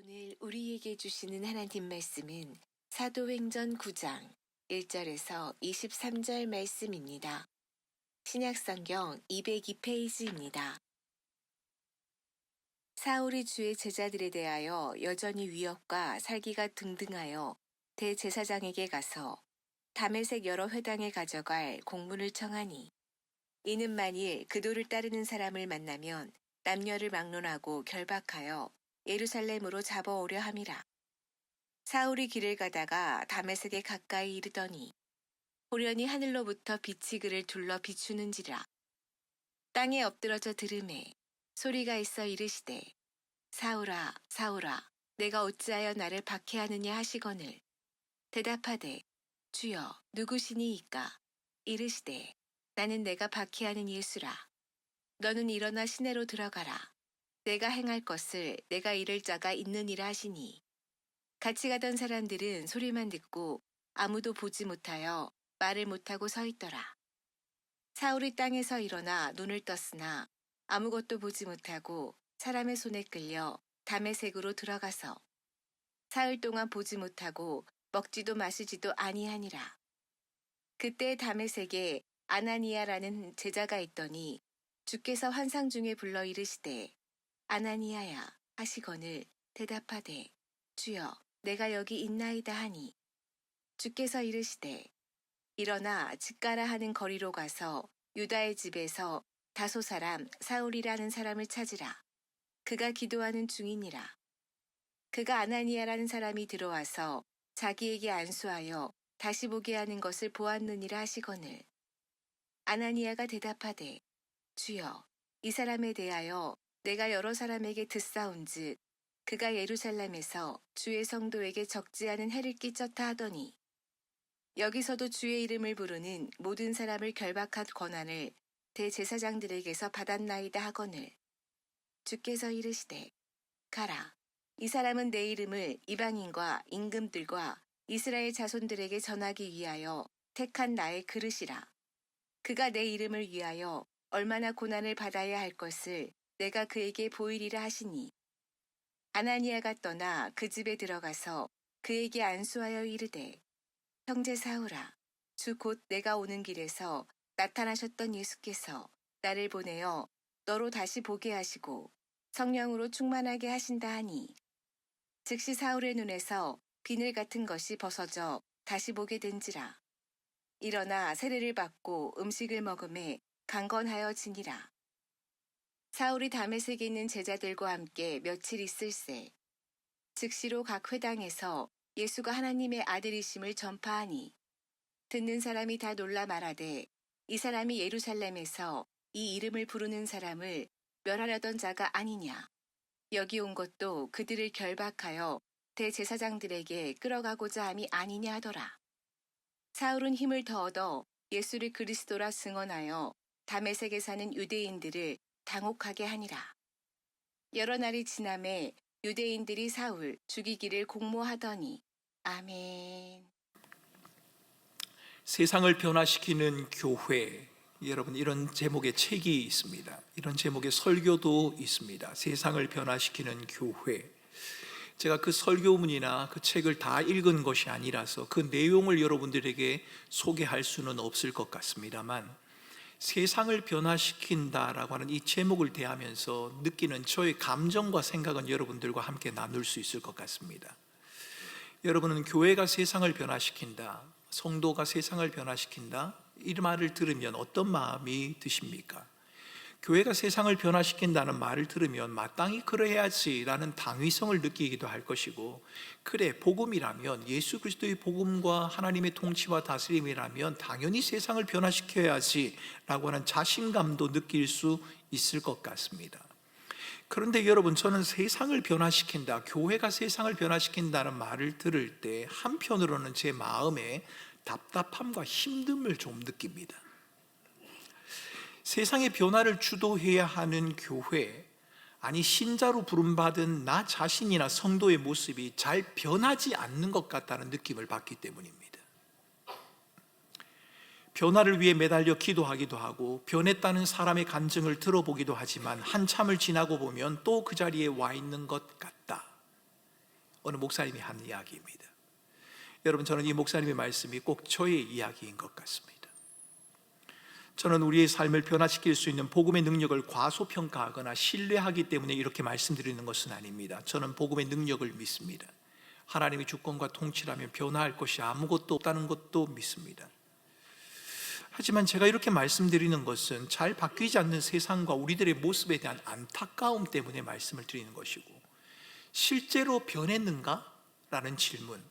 오늘 우리에게 주시는 하나님 말씀은 사도행전 9장 1절에서 23절 말씀입니다. 신약성경 202페이지입니다. 사울이 주의 제자들에 대하여 여전히 위협과 살기가 등등하여 대제사장에게 가서 다메섹 여러 회당에 가져갈 공문을 청하니, 이는 만일 그도를 따르는 사람을 만나면 남녀를 막론하고 결박하여 예루살렘으로 잡아오려 함이라. 사울이 길을 가다가 다메섹에 가까이 이르더니 호련히 하늘로부터 빛이 그를 둘러 비추는지라. 땅에 엎드러져 들으매 소리가 있어 이르시되, 사울아 사울아, 내가 어찌하여 나를 박해하느냐 하시거늘, 대답하되, 주여 누구시니이까? 이르시되, 나는 내가 박해하는 예수라. 너는 일어나 시내로 들어가라. 내가 행할 것을 내가 이를 자가 있느니라 하시니, 같이 가던 사람들은 소리만 듣고 아무도 보지 못하여 말을 못하고 서 있더라. 사울이 땅에서 일어나 눈을 떴으나 아무것도 보지 못하고 사람의 손에 끌려 다메섹으로 들어가서 사흘 동안 보지 못하고 먹지도 마시지도 아니하니라. 그때 다메섹에 아나니아라는 제자가 있더니 주께서 환상 중에 불러 이르시되, 아나니아야 하시거늘, 대답하되, 주여 내가 여기 있나이다 하니, 주께서 이르시되, 일어나 직가라 하는 거리로 가서 유다의 집에서 다소 사람 사울이라는 사람을 찾으라. 그가 기도하는 중이니라. 그가 아나니아라는 사람이 들어와서 자기에게 안수하여 다시 보게 하는 것을 보았느니라 하시거늘, 아나니아가 대답하되, 주여 이 사람에 대하여 내가 여러 사람에게 듣사온즉 그가 예루살렘에서 주의 성도에게 적지 않은 해를 끼쳤다 하더니, 여기서도 주의 이름을 부르는 모든 사람을 결박한 권한을 대제사장들에게서 받았나이다 하거늘, 주께서 이르시되, 가라. 이 사람은 내 이름을 이방인과 임금들과 이스라엘 자손들에게 전하기 위하여 택한 나의 그릇이라. 그가 내 이름을 위하여 얼마나 고난을 받아야 할 것을 내가 그에게 보이리라 하시니, 아나니아가 떠나 그 집에 들어가서 그에게 안수하여 이르되, 형제 사울아, 주 곧 내가 오는 길에서 나타나셨던 예수께서 나를 보내어 너로 다시 보게 하시고 성령으로 충만하게 하신다 하니, 즉시 사울의 눈에서 비늘 같은 것이 벗어져 다시 보게 된지라. 일어나 세례를 받고 음식을 먹음에 강건하여 지니라. 사울이 다메섹에 있는 제자들과 함께 며칠 있을새 즉시로 각 회당에서 예수가 하나님의 아들이심을 전파하니, 듣는 사람이 다 놀라 말하되, 이 사람이 예루살렘에서 이 이름을 부르는 사람을 멸하려던 자가 아니냐. 여기 온 것도 그들을 결박하여 대제사장들에게 끌어가고자 함이 아니냐 하더라. 사울은 힘을 더 얻어 예수를 그리스도라 증언하여 다메섹에 사는 유대인들을 당혹하게 하니라. 여러 날이 지남에 유대인들이 사울 죽이기를 공모하더니, 아멘. 세상을 변화시키는 교회, 여러분, 이런 제목의 책이 있습니다. 이런 제목의 설교도 있습니다. 세상을 변화시키는 교회. 제가 그 설교문이나 그 책을 다 읽은 것이 아니라서 그 내용을 여러분들에게 소개할 수는 없을 것 같습니다만, 세상을 변화시킨다라고 하는 이 제목을 대하면서 느끼는 저의 감정과 생각은 여러분들과 함께 나눌 수 있을 것 같습니다. 여러분은 교회가 세상을 변화시킨다, 성도가 세상을 변화시킨다, 이 말을 들으면 어떤 마음이 드십니까? 교회가 세상을 변화시킨다는 말을 들으면 마땅히 그래야지라는 당위성을 느끼기도 할 것이고, 그래, 복음이라면, 예수 그리스도의 복음과 하나님의 통치와 다스림이라면 당연히 세상을 변화시켜야지라고 하는 자신감도 느낄 수 있을 것 같습니다. 그런데 여러분, 저는 세상을 변화시킨다, 교회가 세상을 변화시킨다는 말을 들을 때 한편으로는 제 마음에 답답함과 힘듦을 좀 느낍니다. 세상의 변화를 주도해야 하는 교회, 아니 신자로 부름받은 나 자신이나 성도의 모습이 잘 변하지 않는 것 같다는 느낌을 받기 때문입니다. 변화를 위해 매달려 기도하기도 하고 변했다는 사람의 간증을 들어보기도 하지만 한참을 지나고 보면 또 그 자리에 와 있는 것 같다. 어느 목사님이 한 이야기입니다. 여러분, 저는 이 목사님의 말씀이 꼭 저의 이야기인 것 같습니다. 저는 우리의 삶을 변화시킬 수 있는 복음의 능력을 과소평가하거나 신뢰하기 때문에 이렇게 말씀드리는 것은 아닙니다. 저는 복음의 능력을 믿습니다. 하나님이 주권과 통치라면 변화할 것이 아무것도 없다는 것도 믿습니다. 하지만 제가 이렇게 말씀드리는 것은 잘 바뀌지 않는 세상과 우리들의 모습에 대한 안타까움 때문에 말씀을 드리는 것이고, 실제로 변했는가? 라는 질문,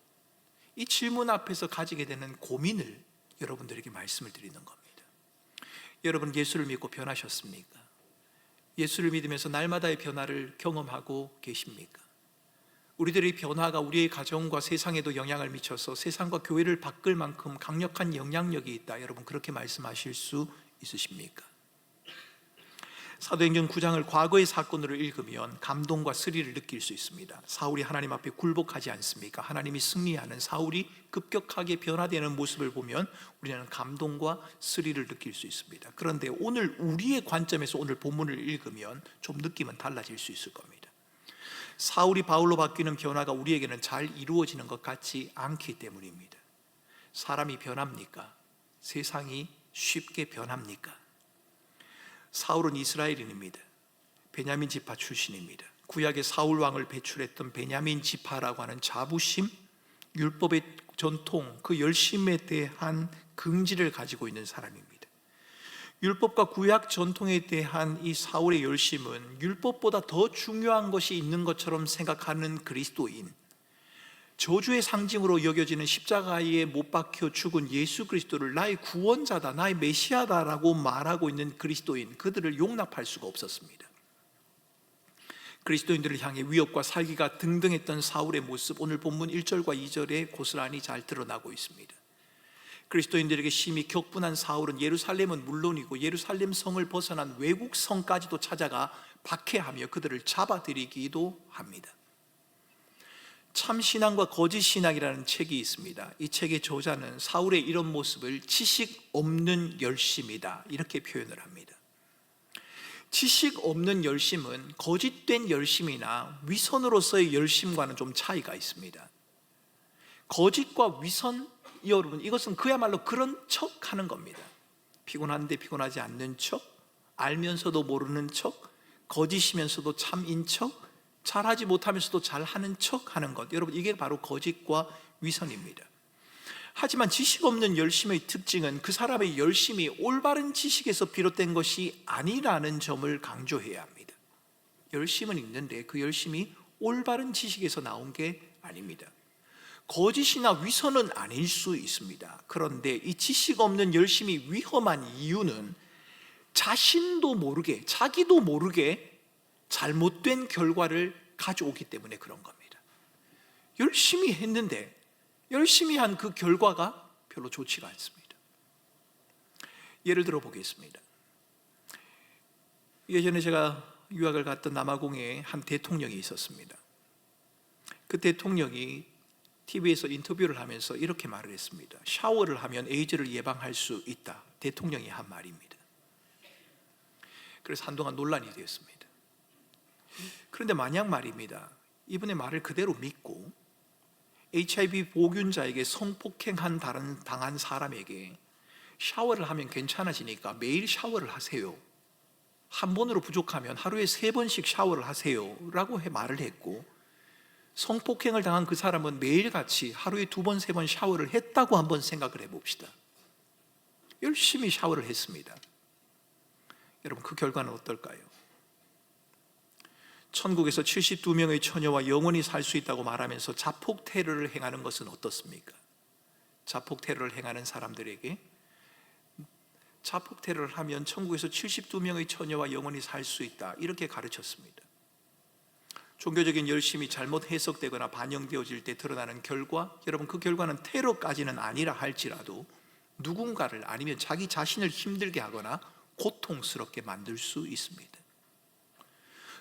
이 질문 앞에서 가지게 되는 고민을 여러분들에게 말씀을 드리는 겁니다. 여러분, 예수를 믿고 변하셨습니까? 예수를 믿으면서 날마다의 변화를 경험하고 계십니까? 우리들의 변화가 우리의 가정과 세상에도 영향을 미쳐서 세상과 교회를 바꿀 만큼 강력한 영향력이 있다, 여러분 그렇게 말씀하실 수 있으십니까? 사도행전 9장을 과거의 사건으로 읽으면 감동과 스릴을 느낄 수 있습니다. 사울이 하나님 앞에 굴복하지 않습니까? 하나님이 승리하는, 사울이 급격하게 변화되는 모습을 보면 우리는 감동과 스릴을 느낄 수 있습니다. 그런데 오늘 우리의 관점에서 오늘 본문을 읽으면 좀 느낌은 달라질 수 있을 겁니다. 사울이 바울로 바뀌는 변화가 우리에게는 잘 이루어지는 것 같지 않기 때문입니다. 사람이 변합니까? 세상이 쉽게 변합니까? 사울은 이스라엘인입니다. 베냐민 지파 출신입니다. 구약의 사울 왕을 배출했던 베냐민 지파라고 하는 자부심, 율법의 전통, 그 열심에 대한 긍지를 가지고 있는 사람입니다. 율법과 구약 전통에 대한 이 사울의 열심은 율법보다 더 중요한 것이 있는 것처럼 생각하는 그리스도인, 저주의 상징으로 여겨지는 십자가에 못 박혀 죽은 예수 그리스도를 나의 구원자다, 나의 메시아다라고 말하고 있는 그리스도인, 그들을 용납할 수가 없었습니다. 그리스도인들을 향해 위협과 살기가 등등했던 사울의 모습, 오늘 본문 1절과 2절에 고스란히 잘 드러나고 있습니다. 그리스도인들에게 심히 격분한 사울은 예루살렘은 물론이고 예루살렘 성을 벗어난 외국 성까지도 찾아가 박해하며 그들을 잡아들이기도 합니다. 참신앙과 거짓신앙이라는 책이 있습니다. 이 책의 저자는 사울의 이런 모습을 지식 없는 열심이다, 이렇게 표현을 합니다. 지식 없는 열심은 거짓된 열심이나 위선으로서의 열심과는 좀 차이가 있습니다. 거짓과 위선, 여러분, 이것은 그야말로 그런 척 하는 겁니다. 피곤한데 피곤하지 않는 척, 알면서도 모르는 척, 거짓이면서도 참인 척, 잘하지 못하면서도 잘하는 척 하는 것, 여러분 이게 바로 거짓과 위선입니다. 하지만 지식 없는 열심의 특징은 그 사람의 열심이 올바른 지식에서 비롯된 것이 아니라는 점을 강조해야 합니다. 열심은 있는데 그 열심이 올바른 지식에서 나온 게 아닙니다. 거짓이나 위선은 아닐 수 있습니다. 그런데 이 지식 없는 열심이 위험한 이유는 자신도 모르게, 자기도 모르게 잘못된 결과를 가져오기 때문에 그런 겁니다. 열심히 했는데 열심히 한 그 결과가 별로 좋지가 않습니다. 예를 들어 보겠습니다. 예전에 제가 유학을 갔던 남아공에 한 대통령이 있었습니다. 그 대통령이 TV에서 인터뷰를 하면서 이렇게 말을 했습니다. 샤워를 하면 에이즈를 예방할 수 있다, 대통령이 한 말입니다. 그래서 한동안 논란이 되었습니다. 그런데 만약 말입니다, 이분의 말을 그대로 믿고 HIV 보균자에게 성폭행한 당한 사람에게 샤워를 하면 괜찮아지니까 매일 샤워를 하세요, 한 번으로 부족하면 하루에 3번씩 샤워를 하세요 라고 말을 했고, 성폭행을 당한 그 사람은 매일같이 하루에 2번, 3번 샤워를 했다고 한번 생각을 해봅시다. 열심히 샤워를 했습니다. 여러분, 그 결과는 어떨까요? 천국에서 72명의 처녀와 영원히 살 수 있다고 말하면서 자폭 테러를 행하는 것은 어떻습니까? 자폭 테러를 행하는 사람들에게 자폭 테러를 하면 천국에서 72명의 처녀와 영원히 살 수 있다, 이렇게 가르쳤습니다. 종교적인 열심이 잘못 해석되거나 반영되어질 때 드러나는 결과, 여러분 그 결과는 테러까지는 아니라 할지라도 누군가를, 아니면 자기 자신을 힘들게 하거나 고통스럽게 만들 수 있습니다.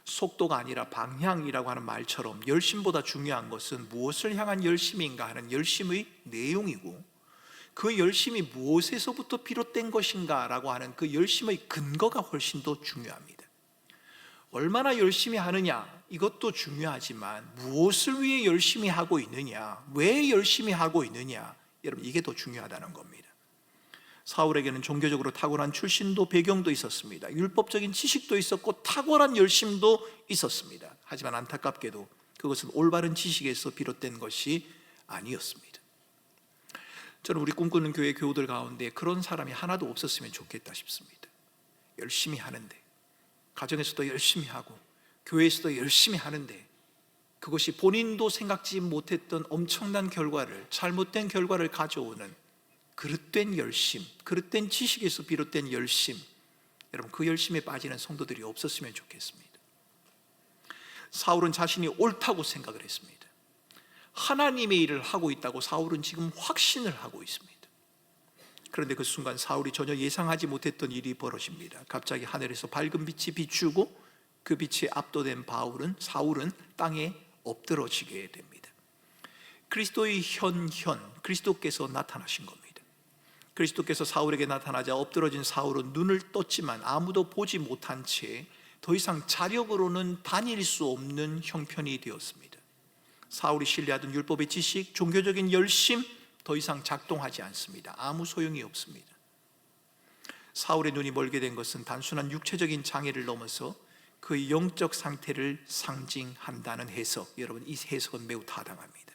속도가 아니라 방향이라고 하는 말처럼 열심보다 중요한 것은 무엇을 향한 열심인가 하는 열심의 내용이고, 그 열심이 무엇에서부터 비롯된 것인가 라고 하는 그 열심의 근거가 훨씬 더 중요합니다. 얼마나 열심히 하느냐, 이것도 중요하지만 무엇을 위해 열심히 하고 있느냐, 왜 열심히 하고 있느냐, 여러분 이게 더 중요하다는 겁니다. 사울에게는 종교적으로 탁월한 출신도 배경도 있었습니다. 율법적인 지식도 있었고 탁월한 열심도 있었습니다. 하지만 안타깝게도 그것은 올바른 지식에서 비롯된 것이 아니었습니다. 저는 우리 꿈꾸는 교회 교우들 가운데 그런 사람이 하나도 없었으면 좋겠다 싶습니다. 열심히 하는데, 가정에서도 열심히 하고 교회에서도 열심히 하는데 그것이 본인도 생각지 못했던 엄청난 결과를, 잘못된 결과를 가져오는 그릇된 열심, 그릇된 지식에서 비롯된 열심, 여러분 그 열심에 빠지는 성도들이 없었으면 좋겠습니다. 사울은 자신이 옳다고 생각을 했습니다. 하나님의 일을 하고 있다고 사울은 지금 확신을 하고 있습니다. 그런데 그 순간 사울이 전혀 예상하지 못했던 일이 벌어집니다. 갑자기 하늘에서 밝은 빛이 비추고 그 빛에 압도된 사울은 땅에 엎드러지게 됩니다. 그리스도의 그리스도께서 나타나신 겁니다. 그리스도께서 사울에게 나타나자 엎드러진 사울은 눈을 떴지만 아무도 보지 못한 채 더 이상 자력으로는 다닐 수 없는 형편이 되었습니다. 사울이 신뢰하던 율법의 지식, 종교적인 열심 더 이상 작동하지 않습니다. 아무 소용이 없습니다. 사울의 눈이 멀게 된 것은 단순한 육체적인 장애를 넘어서 그의 영적 상태를 상징한다는 해석, 여러분 이 해석은 매우 타당합니다.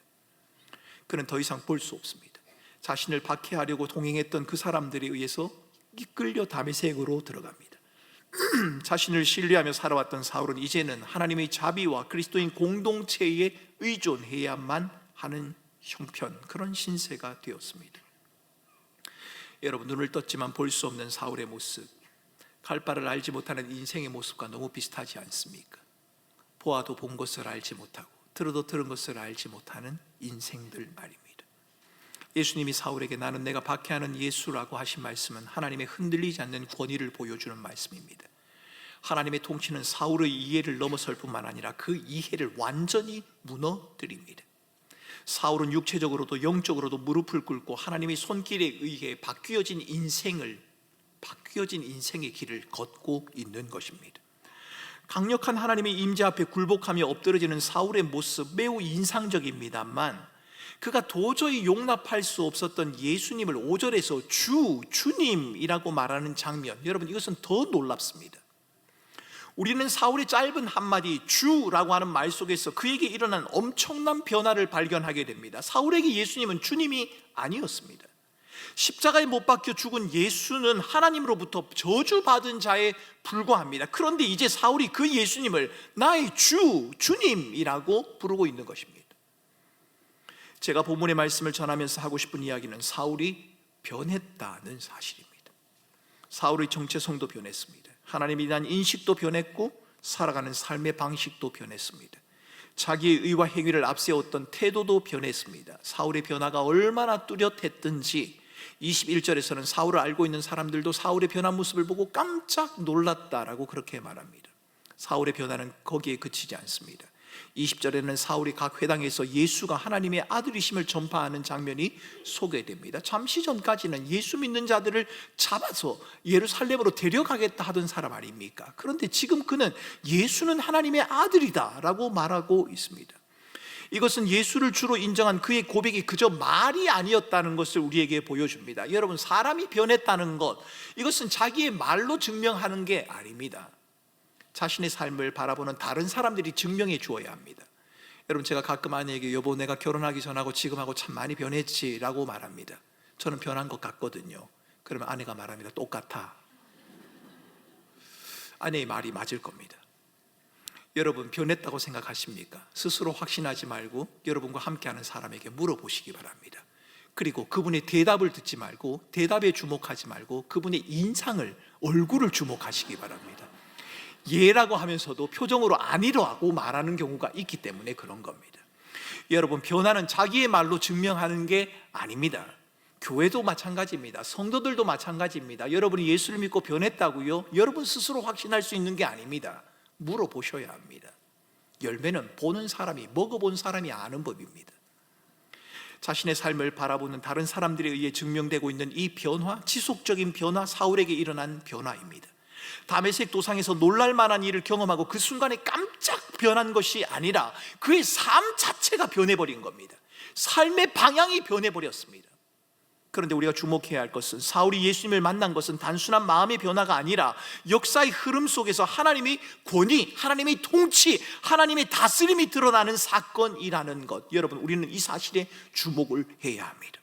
그는 더 이상 볼 수 없습니다. 자신을 박해하려고 동행했던 그 사람들에 의해서 이끌려 다메섹으로 들어갑니다. 자신을 신뢰하며 살아왔던 사울은 이제는 하나님의 자비와 그리스도인 공동체에 의존해야만 하는 형편, 그런 신세가 되었습니다. 여러분 눈을 떴지만 볼 수 없는 사울의 모습, 갈 바를 알지 못하는 인생의 모습과 너무 비슷하지 않습니까? 보아도 본 것을 알지 못하고 들어도 들은 것을 알지 못하는 인생들 말입니다. 예수님이 사울에게 나는 내가 박해하는 예수라고 하신 말씀은 하나님의 흔들리지 않는 권위를 보여주는 말씀입니다. 하나님의 통치는 사울의 이해를 넘어설 뿐만 아니라 그 이해를 완전히 무너뜨립니다. 사울은 육체적으로도 영적으로도 무릎을 꿇고 하나님의 손길에 의해 바뀌어진 인생의 길을 걷고 있는 것입니다. 강력한 하나님의 임재 앞에 굴복하며 엎드러지는 사울의 모습 매우 인상적입니다만 그가 도저히 용납할 수 없었던 예수님을 5절에서 주님이라고 말하는 장면, 여러분 이것은 더 놀랍습니다. 우리는 사울의 짧은 한마디 주라고 하는 말 속에서 그에게 일어난 엄청난 변화를 발견하게 됩니다. 사울에게 예수님은 주님이 아니었습니다. 십자가에 못 박혀 죽은 예수는 하나님으로부터 저주받은 자에 불과합니다. 그런데 이제 사울이 그 예수님을 나의 주님이라고 부르고 있는 것입니다. 제가 본문의 말씀을 전하면서 하고 싶은 이야기는 사울이 변했다는 사실입니다. 사울의 정체성도 변했습니다. 하나님에 대한 인식도 변했고 살아가는 삶의 방식도 변했습니다. 자기의 의와 행위를 앞세웠던 태도도 변했습니다. 사울의 변화가 얼마나 뚜렷했든지 21절에서는 사울을 알고 있는 사람들도 사울의 변한 모습을 보고 깜짝 놀랐다라고 그렇게 말합니다. 사울의 변화는 거기에 그치지 않습니다. 20절에는 사울이 각 회당에서 예수가 하나님의 아들이심을 전파하는 장면이 소개됩니다. 잠시 전까지는 예수 믿는 자들을 잡아서 예루살렘으로 데려가겠다 하던 사람 아닙니까? 그런데 지금 그는 예수는 하나님의 아들이다 라고 말하고 있습니다. 이것은 예수를 주로 인정한 그의 고백이 그저 말이 아니었다는 것을 우리에게 보여줍니다. 여러분 사람이 변했다는 것, 이것은 자기의 말로 증명하는 게 아닙니다. 자신의 삶을 바라보는 다른 사람들이 증명해 주어야 합니다. 여러분 제가 가끔 아내에게 여보 내가 결혼하기 전하고 지금하고 참 많이 변했지 라고 말합니다. 저는 변한 것 같거든요. 그러면 아내가 말합니다. 똑같아. 아내의 말이 맞을 겁니다. 여러분 변했다고 생각하십니까? 스스로 확신하지 말고 여러분과 함께하는 사람에게 물어보시기 바랍니다. 그리고 그분의 대답을 듣지 말고 대답에 주목하지 말고 그분의 인상을, 얼굴을 주목하시기 바랍니다. 예라고 하면서도 표정으로 아니라고 말하는 경우가 있기 때문에 그런 겁니다. 여러분 변화는 자기의 말로 증명하는 게 아닙니다. 교회도 마찬가지입니다. 성도들도 마찬가지입니다. 여러분이 예수를 믿고 변했다고요? 여러분 스스로 확신할 수 있는 게 아닙니다. 물어보셔야 합니다. 열매는 보는 사람이, 먹어본 사람이 아는 법입니다. 자신의 삶을 바라보는 다른 사람들에 의해 증명되고 있는 이 변화, 지속적인 변화, 사울에게 일어난 변화입니다. 다메섹 도상에서 놀랄 만한 일을 경험하고 그 순간에 깜짝 변한 것이 아니라 그의 삶 자체가 변해버린 겁니다. 삶의 방향이 변해버렸습니다. 그런데 우리가 주목해야 할 것은 사울이 예수님을 만난 것은 단순한 마음의 변화가 아니라 역사의 흐름 속에서 하나님의 권위, 하나님의 통치, 하나님의 다스림이 드러나는 사건이라는 것, 여러분, 우리는 이 사실에 주목을 해야 합니다.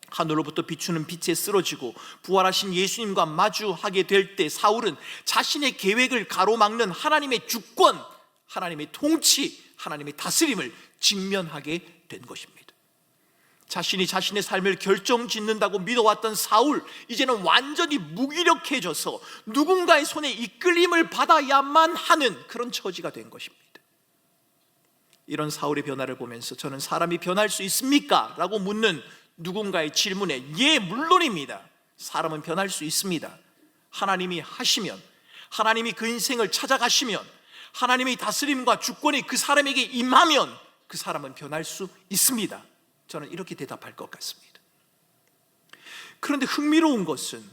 하늘로부터 비추는 빛에 쓰러지고 부활하신 예수님과 마주하게 될 때 사울은 자신의 계획을 가로막는 하나님의 주권, 하나님의 통치, 하나님의 다스림을 직면하게 된 것입니다. 자신이 자신의 삶을 결정짓는다고 믿어왔던 사울, 이제는 완전히 무기력해져서 누군가의 손에 이끌림을 받아야만 하는 그런 처지가 된 것입니다. 이런 사울의 변화를 보면서 저는 사람이 변할 수 있습니까? 라고 묻는 누군가의 질문에 예, 물론입니다. 사람은 변할 수 있습니다. 하나님이 하시면, 하나님이 그 인생을 찾아가시면, 하나님의 다스림과 주권이 그 사람에게 임하면 그 사람은 변할 수 있습니다. 저는 이렇게 대답할 것 같습니다. 그런데 흥미로운 것은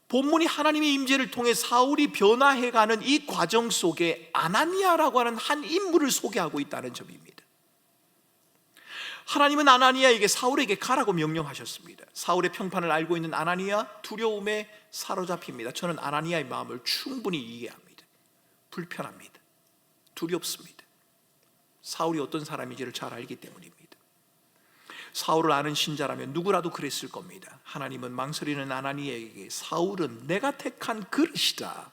본문이 하나님의 임재를 통해 사울이 변화해가는 이 과정 속에 아나니아라고 하는 한 인물을 소개하고 있다는 점입니다. 하나님은 아나니아에게 사울에게 가라고 명령하셨습니다. 사울의 평판을 알고 있는 아나니아, 두려움에 사로잡힙니다. 저는 아나니아의 마음을 충분히 이해합니다. 불편합니다. 두렵습니다. 사울이 어떤 사람인지를 잘 알기 때문입니다. 사울을 아는 신자라면 누구라도 그랬을 겁니다. 하나님은 망설이는 아나니아에게 사울은 내가 택한 그릇이다,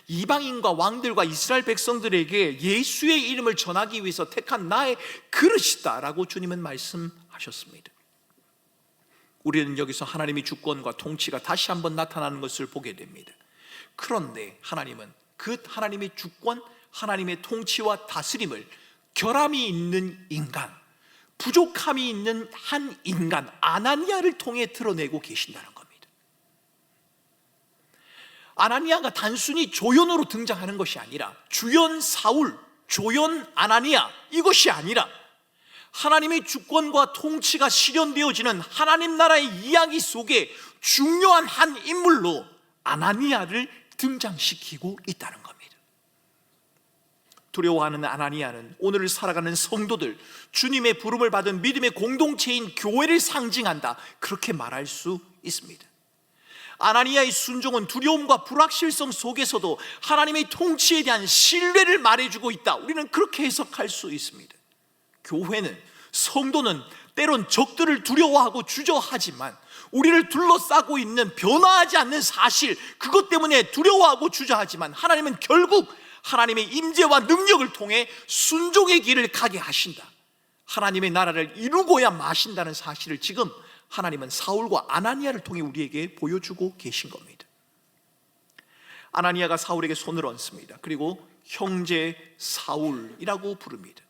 이방인과 왕들과 이스라엘 백성들에게 예수의 이름을 전하기 위해서 택한 나의 그릇이다 라고 주님은 말씀하셨습니다. 우리는 여기서 하나님의 주권과 통치가 다시 한번 나타나는 것을 보게 됩니다. 그런데 하나님은 그 하나님의 주권, 하나님의 통치와 다스림을 결함이 있는 인간, 부족함이 있는 한 인간 아나니아를 통해 드러내고 계신다는 겁니다. 아나니아가 단순히 조연으로 등장하는 것이 아니라 주연 사울, 조연 아나니아, 이것이 아니라 하나님의 주권과 통치가 실현되어지는 하나님 나라의 이야기 속에 중요한 한 인물로 아나니아를 등장시키고 있다는 겁니다. 두려워하는 아나니아는 오늘을 살아가는 성도들, 주님의 부름을 받은 믿음의 공동체인 교회를 상징한다, 그렇게 말할 수 있습니다. 아나니아의 순종은 두려움과 불확실성 속에서도 하나님의 통치에 대한 신뢰를 말해주고 있다, 우리는 그렇게 해석할 수 있습니다. 교회는, 성도는 때론 적들을 두려워하고 주저하지만 우리를 둘러싸고 있는 변화하지 않는 사실, 그것 때문에 두려워하고 주저하지만 하나님은 결국 하나님의 임재와 능력을 통해 순종의 길을 가게 하신다, 하나님의 나라를 이루고야 마신다는 사실을 지금 하나님은 사울과 아나니아를 통해 우리에게 보여주고 계신 겁니다. 아나니아가 사울에게 손을 얹습니다. 그리고 형제 사울이라고 부릅니다.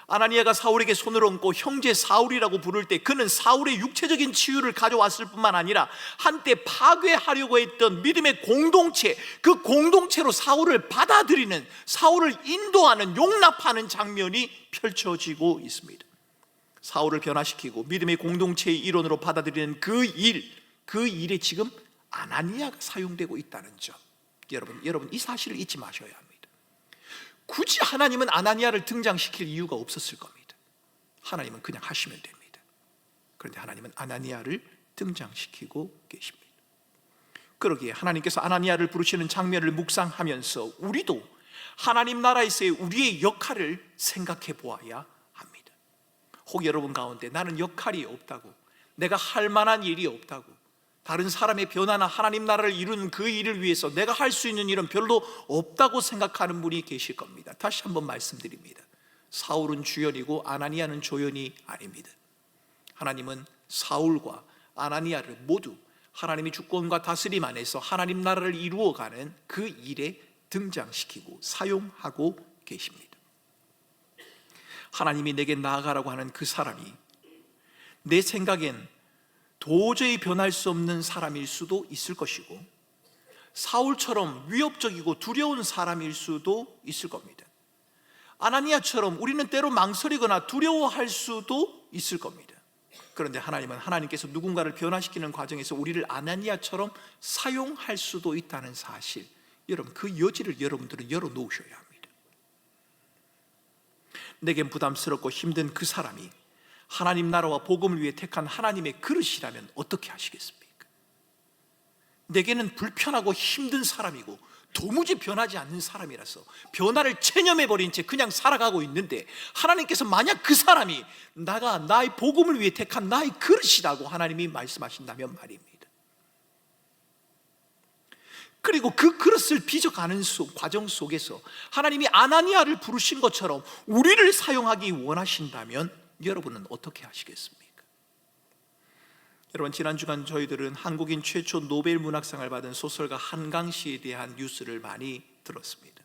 아나니아가 사울에게 손을 얹고 형제 사울이라고 부를 때 그는 사울의 육체적인 치유를 가져왔을 뿐만 아니라 한때 파괴하려고 했던 믿음의 공동체, 그 공동체로 사울을 받아들이는, 사울을 인도하는, 용납하는 장면이 펼쳐지고 있습니다. 사울을 변화시키고 믿음의 공동체의 일원으로 받아들이는 그 일에 지금 아나니아가 사용되고 있다는 점, 여러분 이 사실을 잊지 마셔야 합니다. 굳이 하나님은 아나니아를 등장시킬 이유가 없었을 겁니다. 하나님은 그냥 하시면 됩니다. 그런데 하나님은 아나니아를 등장시키고 계십니다. 그러기에 하나님께서 아나니아를 부르시는 장면을 묵상하면서 우리도 하나님 나라에서의 우리의 역할을 생각해 보아야 합니다. 혹 여러분 가운데 나는 역할이 없다고, 내가 할 만한 일이 없다고, 다른 사람의 변화나 하나님 나라를 이루는 그 일을 위해서 내가 할 수 있는 일은 별로 없다고 생각하는 분이 계실 겁니다. 다시 한번 말씀드립니다. 사울은 주연이고 아나니아는 조연이 아닙니다. 하나님은 사울과 아나니아를 모두 하나님의 주권과 다스림 안에서 하나님 나라를 이루어가는 그 일에 등장시키고 사용하고 계십니다. 하나님이 내게 나아가라고 하는 그 사람이 내 생각엔 도저히 변할 수 없는 사람일 수도 있을 것이고, 사울처럼 위협적이고 두려운 사람일 수도 있을 겁니다. 아나니아처럼 우리는 때로 망설이거나 두려워할 수도 있을 겁니다. 그런데 하나님은 하나님께서 누군가를 변화시키는 과정에서 우리를 아나니아처럼 사용할 수도 있다는 사실, 여러분 그 여지를 여러분들은 열어놓으셔야 합니다. 내겐 부담스럽고 힘든 그 사람이 하나님 나라와 복음을 위해 택한 하나님의 그릇이라면 어떻게 하시겠습니까? 내게는 불편하고 힘든 사람이고 도무지 변하지 않는 사람이라서 변화를 체념해버린 채 그냥 살아가고 있는데, 하나님께서 만약 그 사람이 나가 나의 복음을 위해 택한 나의 그릇이라고 하나님이 말씀하신다면 말입니다. 그리고 그 그릇을 빚어가는 과정 속에서 하나님이 아나니아를 부르신 것처럼 우리를 사용하기 원하신다면 여러분은 어떻게 하시겠습니까? 여러분, 지난 주간 저희들은 한국인 최초 노벨 문학상을 받은 소설가 한강 씨에 대한 뉴스를 많이 들었습니다.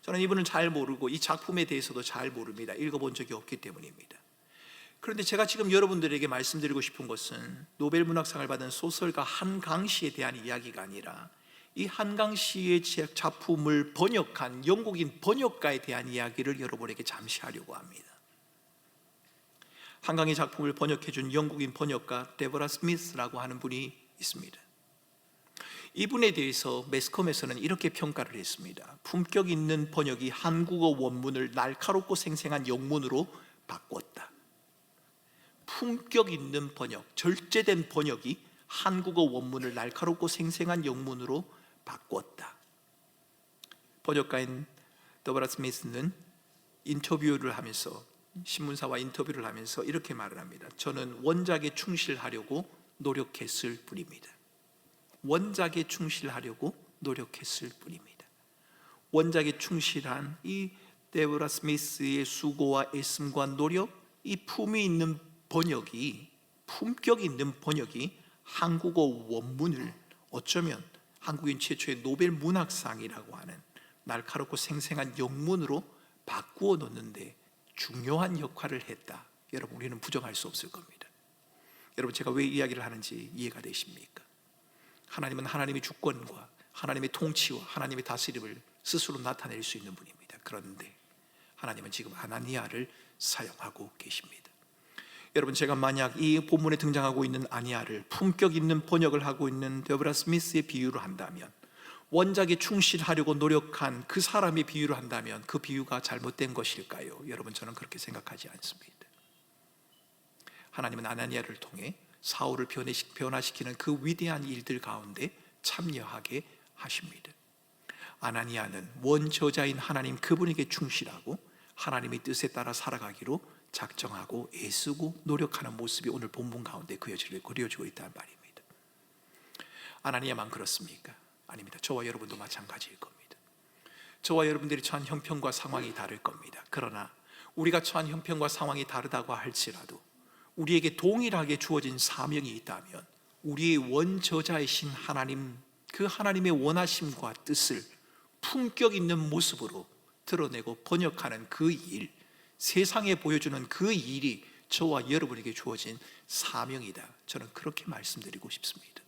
저는 이분을 잘 모르고 이 작품에 대해서도 잘 모릅니다. 읽어본 적이 없기 때문입니다. 그런데 제가 지금 여러분들에게 말씀드리고 싶은 것은 노벨 문학상을 받은 소설가 한강 씨에 대한 이야기가 아니라 이 한강 씨의 작품을 번역한 영국인 번역가에 대한 이야기를 여러분에게 잠시 하려고 합니다. 한강의 작품을 번역해준 영국인 번역가 데보라 스미스라고 하는 분이 있습니다. 이분에 대해서 매스컴에서는 이렇게 평가를 했습니다. 품격 있는 번역이 한국어 원문을 날카롭고 생생한 영문으로 바꿨다. 품격 있는 번역, 절제된 번역이 한국어 원문을 날카롭고 생생한 영문으로 바꿨다. 번역가인 데보라 스미스는 인터뷰를 하면서, 신문사와 인터뷰를 하면서 이렇게 말을 합니다. 저는 원작에 충실하려고 노력했을 뿐입니다. 원작에 충실하려고 노력했을 뿐입니다. 원작에 충실한 이 데보라 스미스의 수고와 애씀과 노력, 이 품이 있는 번역이, 품격 있는 번역이 한국어 원문을 어쩌면 한국인 최초의 노벨 문학상이라고 하는 날카롭고 생생한 영문으로 바꾸어 놓는데 중요한 역할을 했다. 여러분, 우리는 부정할 수 없을 겁니다. 여러분, 제가 왜 이야기를 하는지 이해가 되십니까? 하나님은 하나님의 주권과 하나님의 통치와 하나님의 다스림을 스스로 나타낼 수 있는 분입니다. 그런데 하나님은 지금 아나니아를 사용하고 계십니다. 여러분, 제가 만약 이 본문에 등장하고 있는 아니아를 품격 있는 번역을 하고 있는 데보라 스미스의 비유로 한다면, 원작에 충실하려고 노력한 그 사람의 비유를 한다면 그 비유가 잘못된 것일까요? 여러분, 저는 그렇게 생각하지 않습니다. 하나님은 아나니아를 통해 사울을 변화시키는 그 위대한 일들 가운데 참여하게 하십니다. 아나니아는 원저자인 하나님 그분에게 충실하고 하나님의 뜻에 따라 살아가기로 작정하고 애쓰고 노력하는 모습이 오늘 본문 가운데 그려지고 있다는 말입니다. 아나니아만 그렇습니까? 아닙니다. 저와 여러분도 마찬가지일 겁니다. 저와 여러분들이 처한 형편과 상황이 다를 겁니다. 그러나 우리가 처한 형편과 상황이 다르다고 할지라도 우리에게 동일하게 주어진 사명이 있다면 우리의 원저자이신 하나님, 그 하나님의 원하심과 뜻을 품격 있는 모습으로 드러내고 번역하는 그 일, 세상에 보여주는 그 일이 저와 여러분에게 주어진 사명이다. 저는 그렇게 말씀드리고 싶습니다.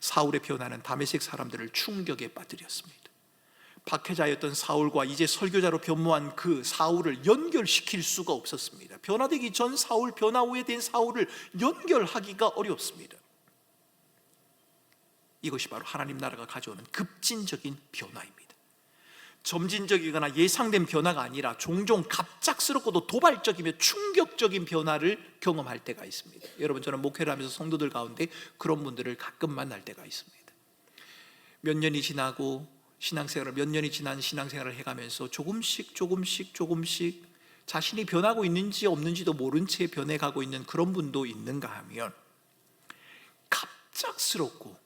사울의 변화는 다메섹 사람들을 충격에 빠뜨렸습니다. 박해자였던 사울과 이제 설교자로 변모한 그 사울을 연결시킬 수가 없었습니다. 변화되기 전 사울, 변화 후에 된 사울을 연결하기가 어렵습니다. 이것이 바로 하나님 나라가 가져오는 급진적인 변화입니다. 점진적이거나 예상된 변화가 아니라 종종 갑작스럽고도 도발적이며 충격적인 변화를 경험할 때가 있습니다. 여러분, 저는 목회를 하면서 성도들 가운데 그런 분들을 가끔 만날 때가 있습니다. 몇 년이 지나고 몇 년이 지난 신앙생활을 해가면서 조금씩 자신이 변하고 있는지 없는지도 모른 채 변해가고 있는 그런 분도 있는가 하면, 갑작스럽고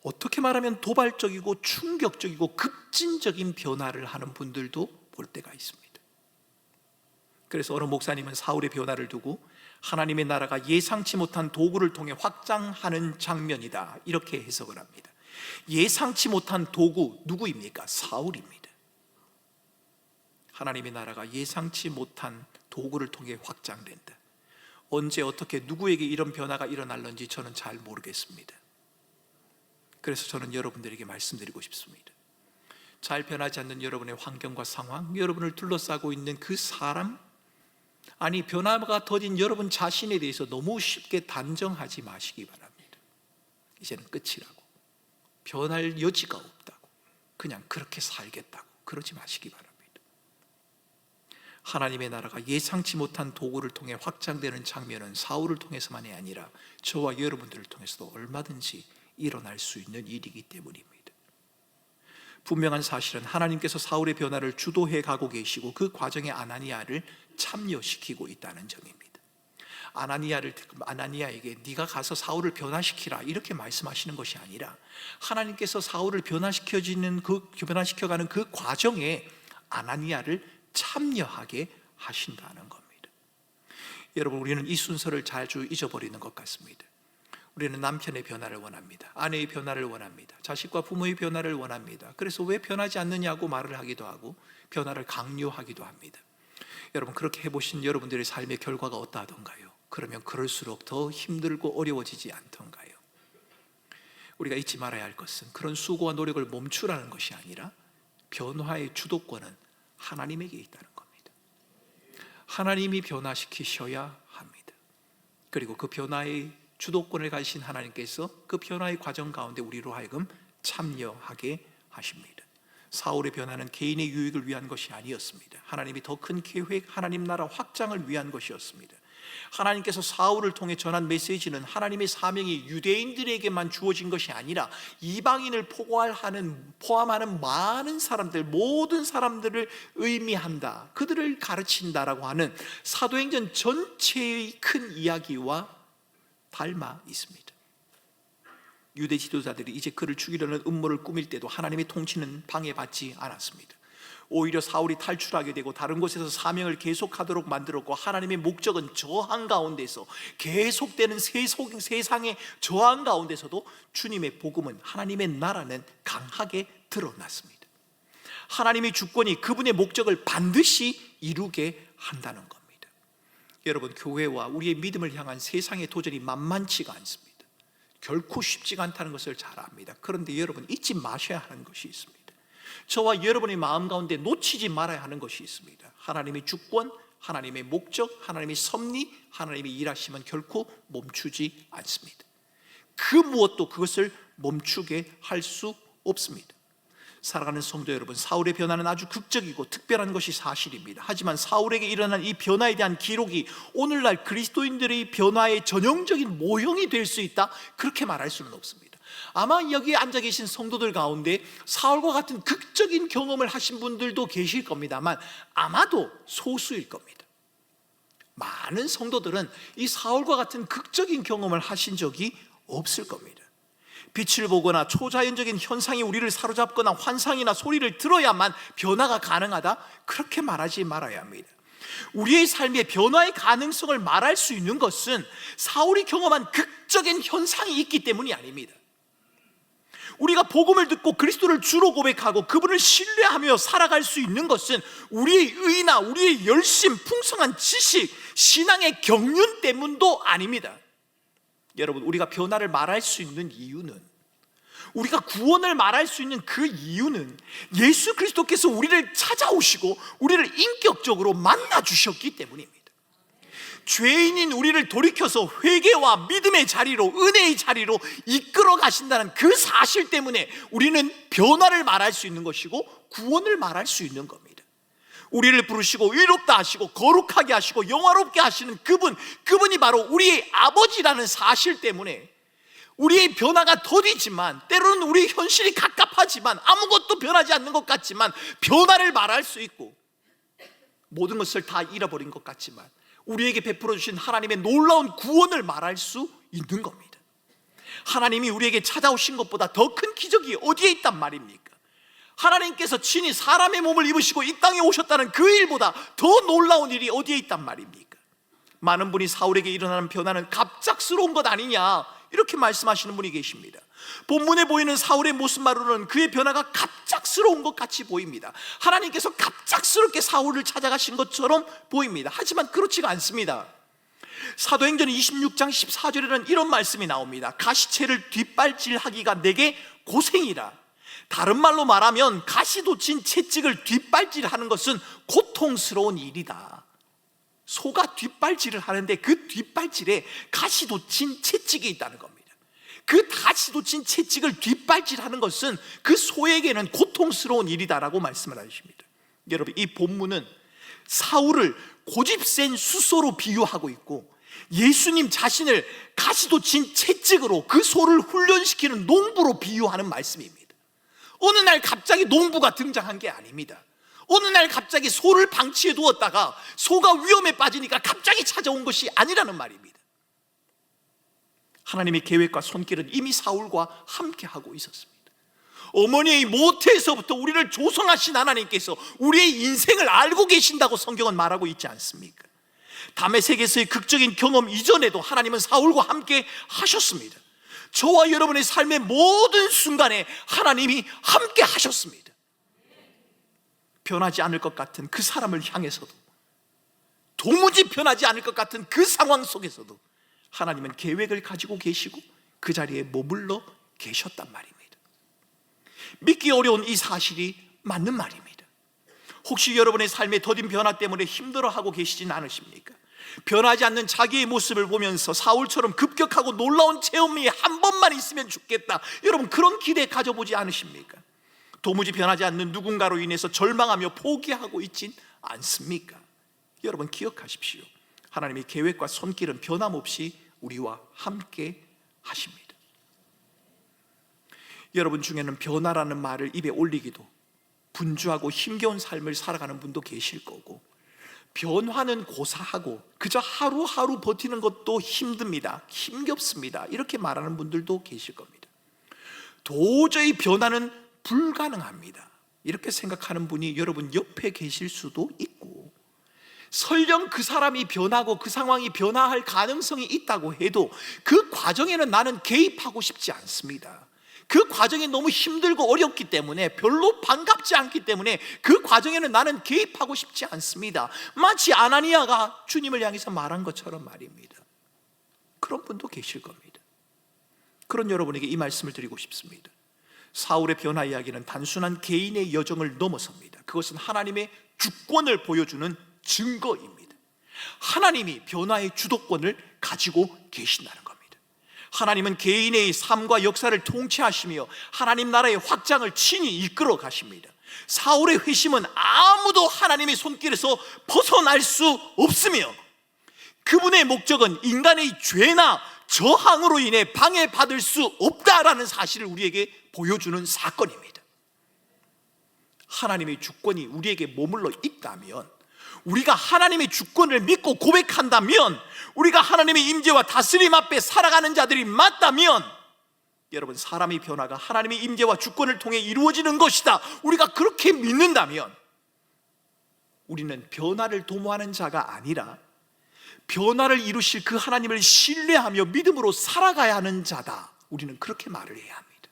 어떻게 말하면 도발적이고 충격적이고 급진적인 변화를 하는 분들도 볼 때가 있습니다. 그래서 어느 목사님은 사울의 변화를 두고 하나님의 나라가 예상치 못한 도구를 통해 확장하는 장면이다, 이렇게 해석을 합니다. 예상치 못한 도구, 누구입니까? 사울입니다. 하나님의 나라가 예상치 못한 도구를 통해 확장된다. 언제 어떻게 누구에게 이런 변화가 일어날는지 저는 잘 모르겠습니다. 그래서 저는 여러분들에게 말씀드리고 싶습니다. 잘 변하지 않는 여러분의 환경과 상황, 여러분을 둘러싸고 있는 그 사람, 아니, 변화가 더딘 여러분 자신에 대해서 너무 쉽게 단정하지 마시기 바랍니다. 이제는 끝이라고, 변할 여지가 없다고, 그냥 그렇게 살겠다고 그러지 마시기 바랍니다. 하나님의 나라가 예상치 못한 도구를 통해 확장되는 장면은 사울을 통해서만이 아니라 저와 여러분들을 통해서도 얼마든지 일어날 수 있는 일이기 때문입니다. 분명한 사실은 하나님께서 사울의 변화를 주도해 가고 계시고 그 과정에 아나니아를 참여시키고 있다는 점입니다. 아나니아에게 네가 가서 사울을 변화시키라 이렇게 말씀하시는 것이 아니라 하나님께서 사울을 변화시켜가는 그 과정에 아나니아를 참여하게 하신다는 겁니다. 여러분, 우리는 이 순서를 자주 잊어버리는 것 같습니다. 우리는 남편의 변화를 원합니다. 아내의 변화를 원합니다. 자식과 부모의 변화를 원합니다. 그래서 왜 변하지 않느냐고 말을 하기도 하고 변화를 강요하기도 합니다. 여러분, 그렇게 해보신 여러분들의 삶의 결과가 어떠하던가요? 그러면 그럴수록 더 힘들고 어려워지지 않던가요? 우리가 잊지 말아야 할 것은 그런 수고와 노력을 멈추라는 것이 아니라 변화의 주도권은 하나님에게 있다는 겁니다. 하나님이 변화시키셔야 합니다. 그리고 그 변화의 주도권을 가지신 하나님께서 그 변화의 과정 가운데 우리로 하여금 참여하게 하십니다. 사울의 변화는 개인의 유익을 위한 것이 아니었습니다. 하나님이 더 큰 계획, 하나님 나라 확장을 위한 것이었습니다. 하나님께서 사울을 통해 전한 메시지는 하나님의 사명이 유대인들에게만 주어진 것이 아니라 이방인을 포함하는 많은 사람들, 모든 사람들을 의미한다, 그들을 가르친다라고 하는 사도행전 전체의 큰 이야기와 닮아 있습니다. 유대 지도자들이 이제 그를 죽이려는 음모를 꾸밀 때도 하나님의 통치는 방해받지 않았습니다. 오히려 사울이 탈출하게 되고 다른 곳에서 사명을 계속하도록 만들었고 하나님의 목적은 저항 가운데서 계속되는 세상의 저항 가운데서도 주님의 복음은, 하나님의 나라는 강하게 드러났습니다. 하나님의 주권이 그분의 목적을 반드시 이루게 한다는 겁니다. 여러분, 교회와 우리의 믿음을 향한 세상의 도전이 만만치가 않습니다. 결코 쉽지가 않다는 것을 잘 압니다. 그런데 여러분, 잊지 마셔야 하는 것이 있습니다. 저와 여러분의 마음 가운데 놓치지 말아야 하는 것이 있습니다. 하나님의 주권, 하나님의 목적, 하나님의 섭리, 하나님의 일하심은 결코 멈추지 않습니다. 그 무엇도 그것을 멈추게 할 수 없습니다. 사랑하는 성도 여러분, 사울의 변화는 아주 극적이고 특별한 것이 사실입니다. 하지만 사울에게 일어난 이 변화에 대한 기록이 오늘날 그리스도인들의 변화의 전형적인 모형이 될 수 있다, 그렇게 말할 수는 없습니다. 아마 여기에 앉아 계신 성도들 가운데 사울과 같은 극적인 경험을 하신 분들도 계실 겁니다만 아마도 소수일 겁니다. 많은 성도들은 이 사울과 같은 극적인 경험을 하신 적이 없을 겁니다. 빛을 보거나 초자연적인 현상이 우리를 사로잡거나 환상이나 소리를 들어야만 변화가 가능하다, 그렇게 말하지 말아야 합니다. 우리의 삶의 변화의 가능성을 말할 수 있는 것은 사울이 경험한 극적인 현상이 있기 때문이 아닙니다. 우리가 복음을 듣고 그리스도를 주로 고백하고 그분을 신뢰하며 살아갈 수 있는 것은 우리의 의나 우리의 열심, 풍성한 지식, 신앙의 경륜 때문도 아닙니다. 여러분, 우리가 변화를 말할 수 있는 이유는, 우리가 구원을 말할 수 있는 그 이유는 예수 그리스도께서 우리를 찾아오시고 우리를 인격적으로 만나 주셨기 때문입니다. 죄인인 우리를 돌이켜서 회개와 믿음의 자리로, 은혜의 자리로 이끌어 가신다는 그 사실 때문에 우리는 변화를 말할 수 있는 것이고 구원을 말할 수 있는 겁니다. 우리를 부르시고 의롭다 하시고 거룩하게 하시고 영화롭게 하시는 그분이 바로 우리의 아버지라는 사실 때문에 우리의 변화가 더디지만, 때로는 우리의 현실이 갑갑하지만, 아무것도 변하지 않는 것 같지만 변화를 말할 수 있고, 모든 것을 다 잃어버린 것 같지만 우리에게 베풀어 주신 하나님의 놀라운 구원을 말할 수 있는 겁니다. 하나님이 우리에게 찾아오신 것보다 더 큰 기적이 어디에 있단 말입니까? 하나님께서 친히 사람의 몸을 입으시고 이 땅에 오셨다는 그 일보다 더 놀라운 일이 어디에 있단 말입니까? 많은 분이 사울에게 일어나는 변화는 갑작스러운 것 아니냐, 이렇게 말씀하시는 분이 계십니다. 본문에 보이는 사울의 모습만으로는 그의 변화가 갑작스러운 것 같이 보입니다. 하나님께서 갑작스럽게 사울을 찾아가신 것처럼 보입니다. 하지만 그렇지가 않습니다. 사도행전 26장 14절에는 이런 말씀이 나옵니다. 가시채를 뒷발질하기가 내게 고생이라. 다른 말로 말하면 가시 돋친 채찍을 뒷발질하는 것은 고통스러운 일이다. 소가 뒷발질을 하는데 그 뒷발질에 가시도 친 채찍이 있다는 겁니다. 그 가시도 친 채찍을 뒷발질하는 것은 그 소에게는 고통스러운 일이다라고 말씀을 하십니다. 여러분, 이 본문은 사울을 고집센 수소로 비유하고 있고 예수님 자신을 가시도 친 채찍으로 그 소를 훈련시키는 농부로 비유하는 말씀입니다. 어느 날 갑자기 농부가 등장한 게 아닙니다. 어느 날 갑자기 소를 방치해 두었다가 소가 위험에 빠지니까 갑자기 찾아온 것이 아니라는 말입니다. 하나님의 계획과 손길은 이미 사울과 함께하고 있었습니다. 어머니의 모태에서부터 우리를 조성하신 하나님께서 우리의 인생을 알고 계신다고 성경은 말하고 있지 않습니까? 다메섹에서의 극적인 경험 이전에도 하나님은 사울과 함께 하셨습니다. 저와 여러분의 삶의 모든 순간에 하나님이 함께 하셨습니다. 변하지 않을 것 같은 그 사람을 향해서도, 도무지 변하지 않을 것 같은 그 상황 속에서도 하나님은 계획을 가지고 계시고 그 자리에 머물러 계셨단 말입니다. 믿기 어려운 이 사실이 맞는 말입니다. 혹시 여러분의 삶의 더딘 변화 때문에 힘들어하고 계시진 않으십니까? 변하지 않는 자기의 모습을 보면서 사울처럼 급격하고 놀라운 체험이 한 번만 있으면 좋겠다, 여러분 그런 기대 가져보지 않으십니까? 도무지 변하지 않는 누군가로 인해서 절망하며 포기하고 있진 않습니까? 여러분 기억하십시오. 하나님의 계획과 손길은 변함없이 우리와 함께 하십니다. 여러분 중에는 변화라는 말을 입에 올리기도 분주하고 힘겨운 삶을 살아가는 분도 계실 거고, 변화는 고사하고 그저 하루하루 버티는 것도 힘듭니다, 힘겹습니다, 이렇게 말하는 분들도 계실 겁니다. 도저히 변화는 불가능합니다, 이렇게 생각하는 분이 여러분 옆에 계실 수도 있고, 설령 그 사람이 변하고 그 상황이 변화할 가능성이 있다고 해도 그 과정에는 나는 개입하고 싶지 않습니다. 그 과정이 너무 힘들고 어렵기 때문에, 별로 반갑지 않기 때문에 그 과정에는 나는 개입하고 싶지 않습니다. 마치 아나니아가 주님을 향해서 말한 것처럼 말입니다. 그런 분도 계실 겁니다. 그런 여러분에게 이 말씀을 드리고 싶습니다. 사울의 변화 이야기는 단순한 개인의 여정을 넘어섭니다. 그것은 하나님의 주권을 보여주는 증거입니다. 하나님이 변화의 주도권을 가지고 계신다는 겁니다. 하나님은 개인의 삶과 역사를 통치하시며 하나님 나라의 확장을 친히 이끌어 가십니다. 사울의 회심은 아무도 하나님의 손길에서 벗어날 수 없으며, 그분의 목적은 인간의 죄나 저항으로 인해 방해받을 수 없다라는 사실을 우리에게 보여주는 사건입니다. 하나님의 주권이 우리에게 머물러 있다면, 우리가 하나님의 주권을 믿고 고백한다면, 우리가 하나님의 임재와 다스림 앞에 살아가는 자들이 맞다면, 여러분 사람의 변화가 하나님의 임재와 주권을 통해 이루어지는 것이다, 우리가 그렇게 믿는다면 우리는 변화를 도모하는 자가 아니라 변화를 이루실 그 하나님을 신뢰하며 믿음으로 살아가야 하는 자다, 우리는 그렇게 말을 해야 합니다.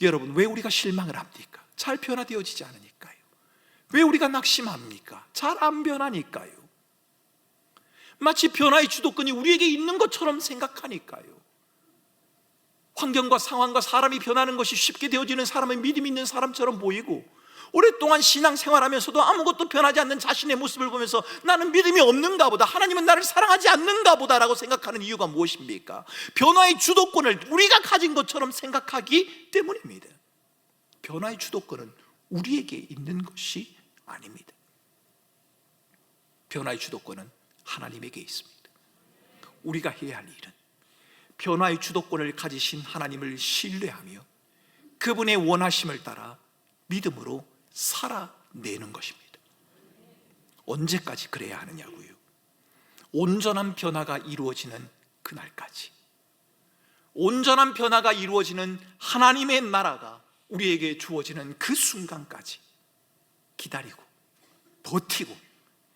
여러분, 왜 우리가 실망을 합니까? 잘 변화되어지지 않으니까요. 왜 우리가 낙심합니까? 잘 안 변하니까요. 마치 변화의 주도권이 우리에게 있는 것처럼 생각하니까요. 환경과 상황과 사람이 변하는 것이 쉽게 되어지는 사람은 믿음 있는 사람처럼 보이고, 오랫동안 신앙생활하면서도 아무것도 변하지 않는 자신의 모습을 보면서 나는 믿음이 없는가 보다, 하나님은 나를 사랑하지 않는가 보다라고 생각하는 이유가 무엇입니까? 변화의 주도권을 우리가 가진 것처럼 생각하기 때문입니다. 변화의 주도권은 우리에게 있는 것이 아닙니다. 변화의 주도권은 하나님에게 있습니다. 우리가 해야 할 일은 변화의 주도권을 가지신 하나님을 신뢰하며 그분의 원하심을 따라 믿음으로 살아내는 것입니다. 언제까지 그래야 하느냐고요? 온전한 변화가 이루어지는 그날까지, 온전한 변화가 이루어지는 하나님의 나라가 우리에게 주어지는 그 순간까지 기다리고 버티고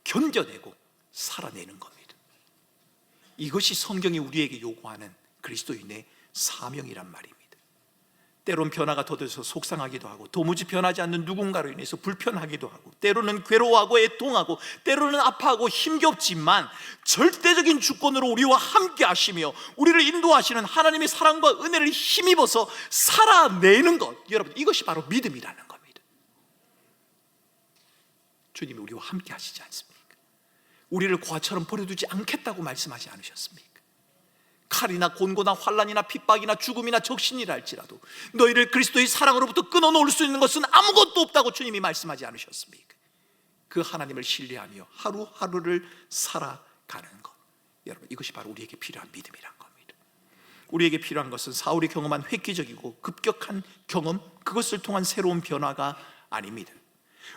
견뎌내고 살아내는 겁니다. 이것이 성경이 우리에게 요구하는 그리스도인의 사명이란 말입니다. 때론 변화가 더뎌서 속상하기도 하고, 도무지 변하지 않는 누군가로 인해서 불편하기도 하고, 때로는 괴로워하고 애통하고, 때로는 아파하고 힘겹지만 절대적인 주권으로 우리와 함께 하시며 우리를 인도하시는 하나님의 사랑과 은혜를 힘입어서 살아내는 것, 여러분 이것이 바로 믿음이라는 겁니다. 주님이 우리와 함께 하시지 않습니까? 우리를 고아처럼 버려두지 않겠다고 말씀하지 않으셨습니까? 칼이나 곤고나 환난이나 핍박이나 죽음이나 적신이라 할지라도 너희를 그리스도의 사랑으로부터 끊어놓을 수 있는 것은 아무것도 없다고 주님이 말씀하지 않으셨습니까? 그 하나님을 신뢰하며 하루하루를 살아가는 것, 여러분, 이것이 바로 우리에게 필요한 믿음이란 겁니다. 우리에게 필요한 것은 사울이 경험한 획기적이고 급격한 경험, 그것을 통한 새로운 변화가 아닙니다.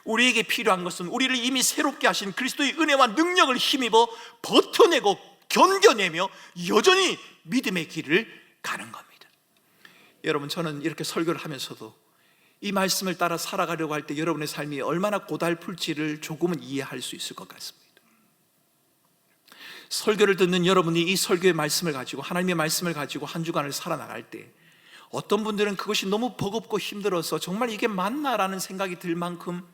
우리에게 필요한 것은 우리를 이미 새롭게 하신 그리스도의 은혜와 능력을 힘입어 버텨내고 견뎌내며 여전히 믿음의 길을 가는 겁니다. 여러분, 저는 이렇게 설교를 하면서도 이 말씀을 따라 살아가려고 할 때 여러분의 삶이 얼마나 고달플지를 조금은 이해할 수 있을 것 같습니다. 설교를 듣는 여러분이 이 설교의 말씀을 가지고, 하나님의 말씀을 가지고 한 주간을 살아나갈 때 어떤 분들은 그것이 너무 버겁고 힘들어서 정말 이게 맞나라는 생각이 들 만큼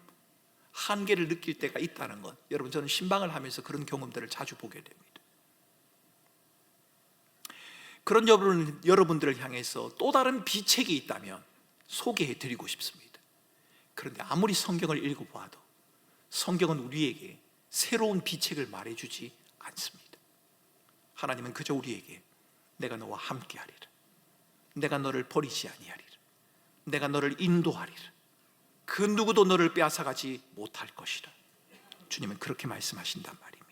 한계를 느낄 때가 있다는 것, 여러분, 저는 신방을 하면서 그런 경험들을 자주 보게 됩니다. 그런 여러분들을 향해서 또 다른 비책이 있다면 소개해 드리고 싶습니다. 그런데 아무리 성경을 읽어보아도 성경은 우리에게 새로운 비책을 말해주지 않습니다. 하나님은 그저 우리에게 내가 너와 함께하리라, 내가 너를 버리지 아니하리라, 내가 너를 인도하리라, 그 누구도 너를 빼앗아가지 못할 것이라, 주님은 그렇게 말씀하신단 말입니다.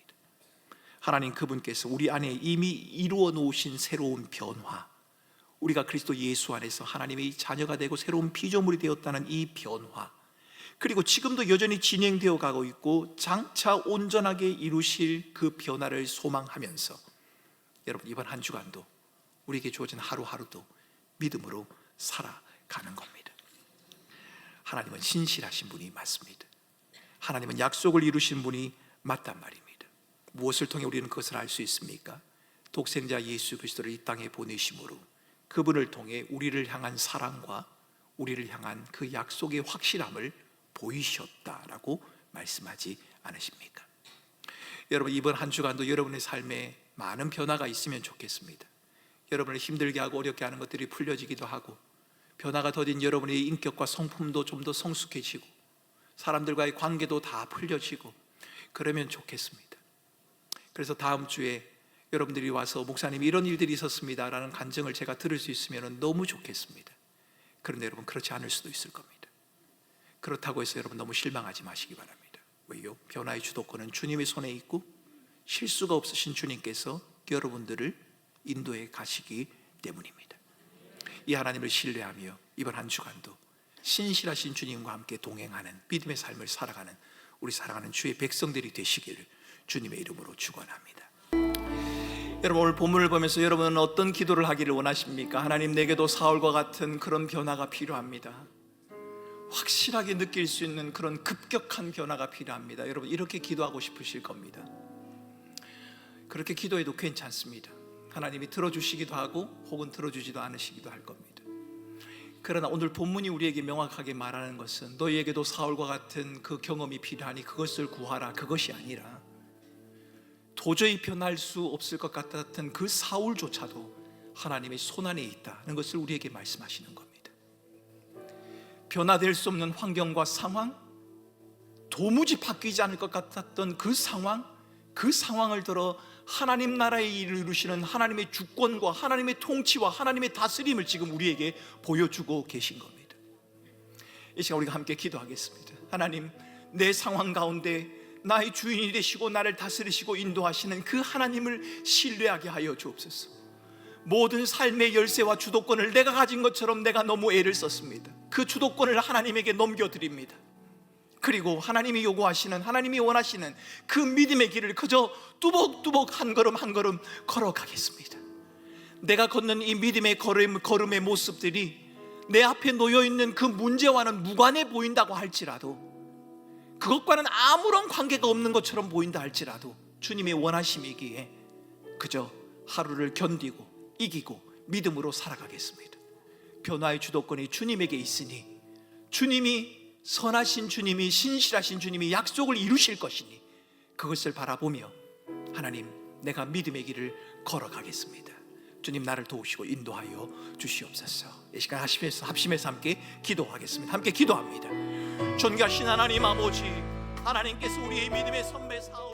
하나님 그분께서 우리 안에 이미 이루어 놓으신 새로운 변화, 우리가 그리스도 예수 안에서 하나님의 자녀가 되고 새로운 피조물이 되었다는 이 변화, 그리고 지금도 여전히 진행되어 가고 있고 장차 온전하게 이루실 그 변화를 소망하면서 여러분, 이번 한 주간도 우리에게 주어진 하루하루도 믿음으로 살아가는 겁니다. 하나님은 신실하신 분이 맞습니다. 하나님은 약속을 이루신 분이 맞단 말입니다. 무엇을 통해 우리는 그것을 알 수 있습니까? 독생자 예수 그리스도를 이 땅에 보내심으로 그분을 통해 우리를 향한 사랑과 우리를 향한 그 약속의 확실함을 보이셨다라고 말씀하지 않으십니까? 여러분, 이번 한 주간도 여러분의 삶에 많은 변화가 있으면 좋겠습니다. 여러분을 힘들게 하고 어렵게 하는 것들이 풀려지기도 하고, 변화가 더딘 여러분의 인격과 성품도 좀 더 성숙해지고, 사람들과의 관계도 다 풀려지고 그러면 좋겠습니다. 그래서 다음 주에 여러분들이 와서 목사님 이런 일들이 있었습니다 라는 간증을 제가 들을 수 있으면 너무 좋겠습니다. 그런데 여러분, 그렇지 않을 수도 있을 겁니다. 그렇다고 해서 여러분 너무 실망하지 마시기 바랍니다. 왜요? 변화의 주도권은 주님의 손에 있고 실수가 없으신 주님께서 여러분들을 인도해 가시기 때문입니다. 이 하나님을 신뢰하며 이번 한 주간도 신실하신 주님과 함께 동행하는 믿음의 삶을 살아가는 우리 사랑하는 주의 백성들이 되시기를 주님의 이름으로 축원합니다. 여러분, 오늘 본문을 보면서 여러분은 어떤 기도를 하기를 원하십니까? 하나님, 내게도 사울과 같은 그런 변화가 필요합니다. 확실하게 느낄 수 있는 그런 급격한 변화가 필요합니다. 여러분, 이렇게 기도하고 싶으실 겁니다. 그렇게 기도해도 괜찮습니다. 하나님이 들어주시기도 하고 혹은 들어주지도 않으시기도 할 겁니다. 그러나 오늘 본문이 우리에게 명확하게 말하는 것은 너희에게도 사울과 같은 그 경험이 필요하니 그것을 구하라, 그것이 아니라 도저히 변할 수 없을 것 같았던 그 사울조차도 하나님의 손안에 있다는 것을 우리에게 말씀하시는 겁니다. 변화될 수 없는 환경과 상황, 도무지 바뀌지 않을 것 같았던 그 상황, 그 상황을 들어 하나님 나라의 일을 이루시는 하나님의 주권과 하나님의 통치와 하나님의 다스림을 지금 우리에게 보여주고 계신 겁니다. 이 시간 우리가 함께 기도하겠습니다. 하나님, 내 상황 가운데 나의 주인이 되시고 나를 다스리시고 인도하시는 그 하나님을 신뢰하게 하여 주옵소서. 모든 삶의 열쇠와 주도권을 내가 가진 것처럼 내가 너무 애를 썼습니다. 그 주도권을 하나님에게 넘겨드립니다. 그리고 하나님이 요구하시는, 하나님이 원하시는 그 믿음의 길을 그저 뚜벅뚜벅 한 걸음 한 걸음 걸어가겠습니다. 내가 걷는 이 믿음의 걸음의 모습들이 내 앞에 놓여있는 그 문제와는 무관해 보인다고 할지라도, 그것과는 아무런 관계가 없는 것처럼 보인다 할지라도 주님의 원하심이기에 그저 하루를 견디고 이기고 믿음으로 살아가겠습니다. 변화의 주도권이 주님에게 있으니 주님이, 선하신 주님이, 신실하신 주님이 약속을 이루실 것이니 그것을 바라보며 하나님, 내가 믿음의 길을 걸어가겠습니다. 주님, 나를 도우시고 인도하여 주시옵소서. 이 시간 합심해서 함께 기도하겠습니다. 함께 기도합니다. 존귀하신 하나님 아버지, 하나님께서 우리의 믿음의 선배 사업